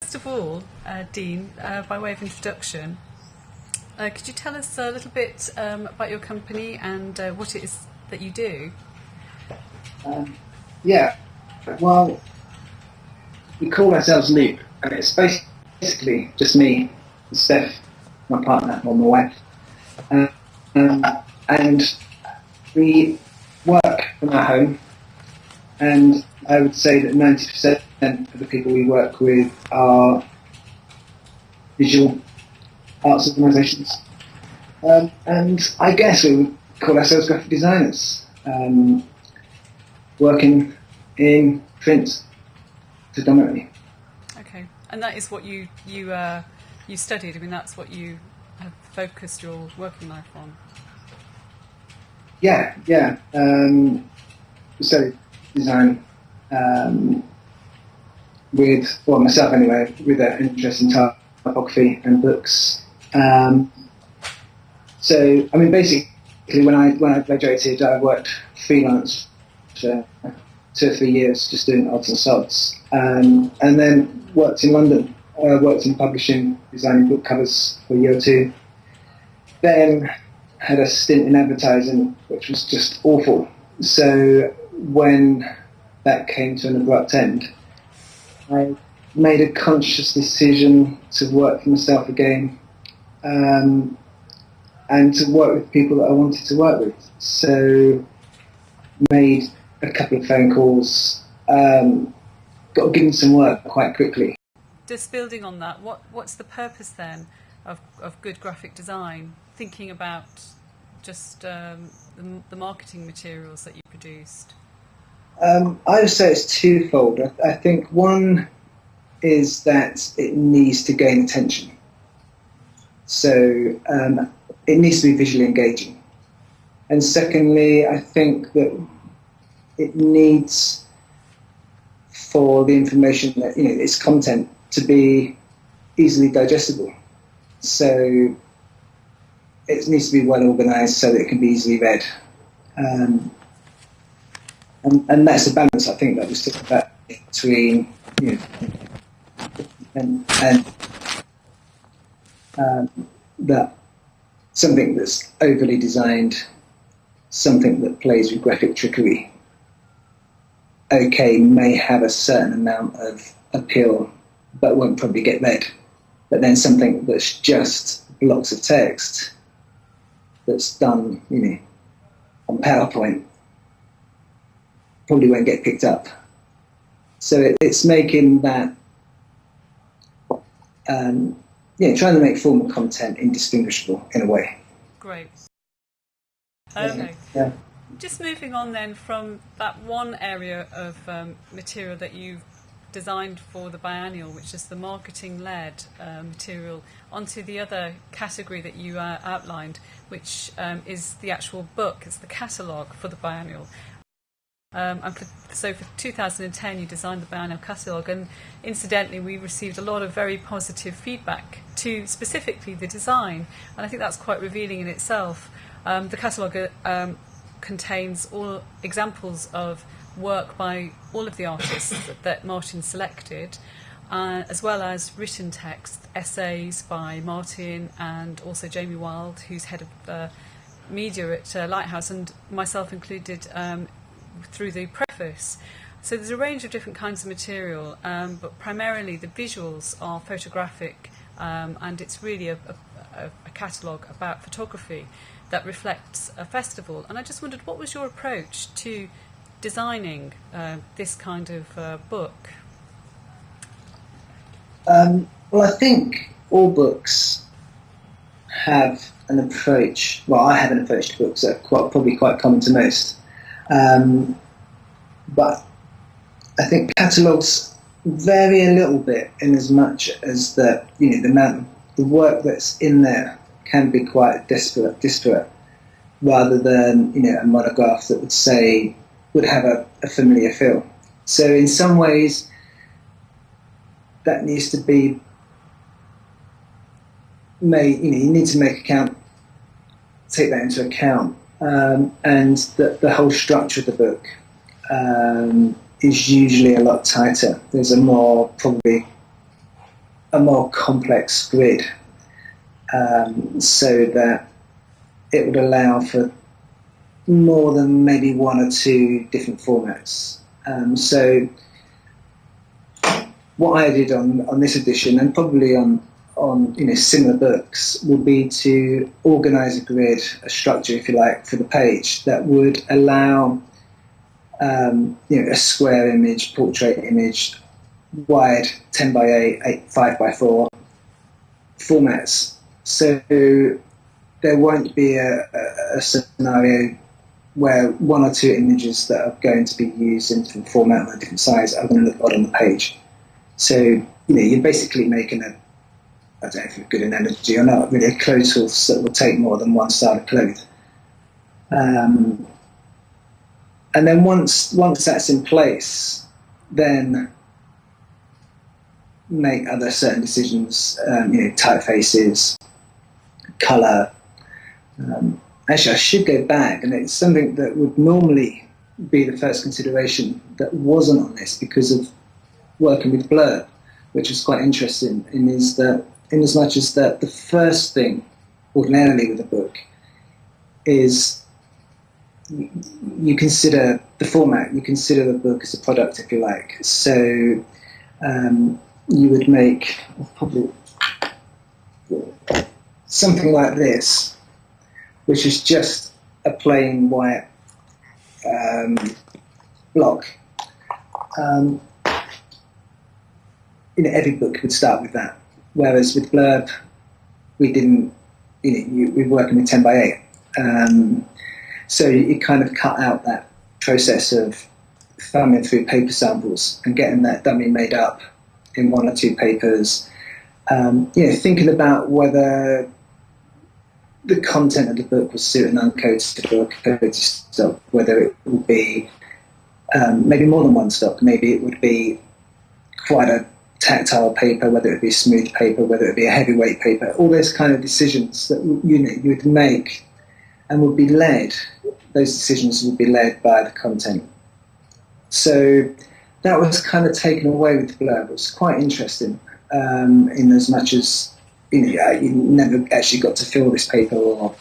first of all, Dean, by way of introduction, could you tell us a little bit about your company and what it is that you do? Yeah, well, we call ourselves Loop, and it's basically just me, Steph, my partner, or my wife, and we work from our home, and I would say that 90% of the people we work with are visual arts organisations, and I guess we would call ourselves graphic designers, working in print predominantly. Okay, and that is what you studied. I mean, that's what you have focused your working life on. Yeah. We studied design myself anyway, with an interest in typography and books. So, I mean, basically, when I graduated, I worked freelance for 2 or 3 years, just doing odds and sods, and then worked in London. Worked in publishing, designing book covers for a year or two. Then had a stint in advertising, which was just awful. So when that came to an abrupt end, I made a conscious decision to work for myself again, and to work with people that I wanted to work with. So made a couple of phone calls, got given some work quite quickly. Just building on that, what's the purpose then of good graphic design? Thinking about just the marketing materials that you produced. I would say it's twofold. I think one is that it needs to gain attention. So it needs to be visually engaging. And secondly, I think that it needs for the information that, its content to be easily digestible. So it needs to be well organised so that it can be easily read. And that's the balance, I think, that was talked about between, and that something that's overly designed, something that plays with graphic trickery, may have a certain amount of appeal, but won't probably get read. But then something that's just blocks of text, that's done, on PowerPoint, probably won't get picked up. So it's making that, trying to make formal content indistinguishable in a way. Great. Okay. Yeah. Just moving on then from that one area of material that you've designed for the biennial, which is the marketing-led material, onto the other category that you outlined, which is the actual book. It's the catalogue for the biennial. So for 2010 you designed the biennial catalogue, and incidentally we received a lot of very positive feedback to specifically the design, and I think that's quite revealing in itself. The catalogue contains all examples of work by all of the artists that Martin selected, as well as written text, essays by Martin and also Jamie Wild, who's head of media at Lighthouse, and myself included through the preface. So there's a range of different kinds of material, but primarily the visuals are photographic, and it's really a catalogue about photography that reflects a festival. And I just wondered, what was your approach to designing this kind of book? Well, I think all books have an approach. Well, I have an approach to books that are probably quite common to most. But I think catalogues vary a little bit in as much as the work that's in there can be quite disparate, rather than a monograph that would have a familiar feel. So in some ways, that needs to be made. You need to take that into account, and the whole structure of the book is usually a lot tighter. There's a more probably a more complex grid, so that it would allow for more than maybe one or two different formats. So what I did on this edition, and probably on similar books, would be to organise a grid, a structure, if you like, for the page that would allow a square image, portrait image, wide 10 by 8, 5 by 4 formats. So there won't be a scenario where one or two images that are going to be used in different format or a different size are going to look odd on the page. So you're basically making I don't know if it's a good analogy or not, really a clothes horse that will take more than one style of clothes. And then once that's in place, then make other certain decisions, typefaces, colour. Actually, I should go back, and it's something that would normally be the first consideration that wasn't on this because of working with Blurb, which was quite interesting, in as much as that the first thing ordinarily with a book is you consider the format, you consider the book as a product, if you like. So you would make probably something like this, which is just a plain white block. Every book would start with that. Whereas with Blurb, we didn't. We were working with 10 by 8, so it kind of cut out that process of thumbing through paper samples and getting that dummy made up in one or two papers. Thinking about whether the content of the book was suited and uncoated or coated stock, whether it would be maybe more than one stock, maybe it would be quite a tactile paper, whether it be smooth paper, whether it be a heavyweight paper, all those kind of decisions that you would make and would be led, those decisions would be led by the content. So that was kind of taken away with Blurb. It was quite interesting, in as much as you never actually got to fill this paper or